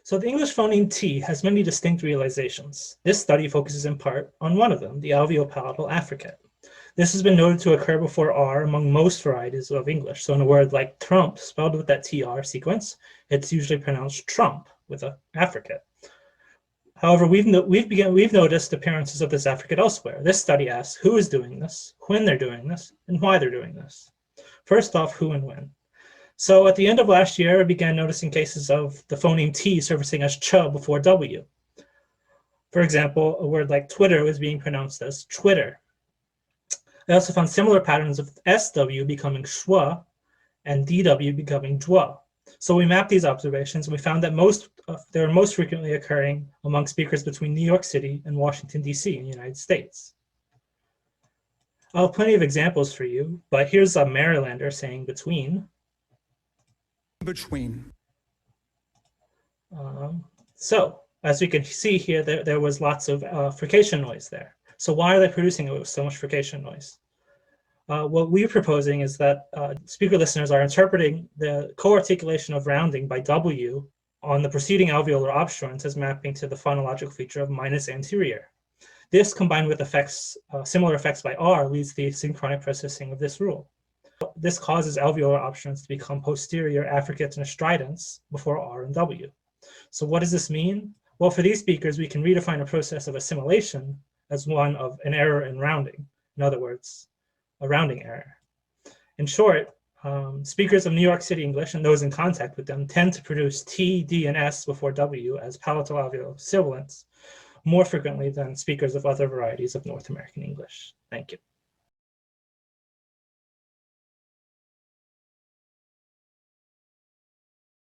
So the English phoneme T has many distinct realizations. This study focuses in part on one of them, the alveopalatal affricate. This has been noted to occur before R among most varieties of English. So in a word like Chrump, spelled with that TR sequence, it's usually pronounced Trump with an affricate. However, we've noticed appearances of this affricate elsewhere. This study asks who is doing this, when they're doing this, and why they're doing this. First off, who and when. So at the end of last year, I began noticing cases of the phoneme T surfacing as ch before W. For example, a word like Twitter was being pronounced as Chwitter. I also found similar patterns of SW becoming schwa and DW becoming dwa. So we mapped these observations and we found that they are most frequently occurring among speakers between New York City and Washington, D.C. in the United States. I'll have plenty of examples for you, but here's a Marylander saying between. So as we can see here, there was lots of frication noise there. So why are they producing it with so much frication noise? What we're proposing is that speaker listeners are interpreting the co-articulation of rounding by W on the preceding alveolar obstruents as mapping to the phonological feature of minus anterior. This, combined with similar effects by R, leads to the synchronic processing of this rule. This causes alveolar obstruents to become posterior affricates and stridents before R and W. So what does this mean? Well, for these speakers, we can redefine a process of assimilation as one of an error in rounding. In other words, a rounding error. In short, speakers of New York City English and those in contact with them tend to produce T, D, and S before W as palatal alveolar sibilants more frequently than speakers of other varieties of North American English. Thank you.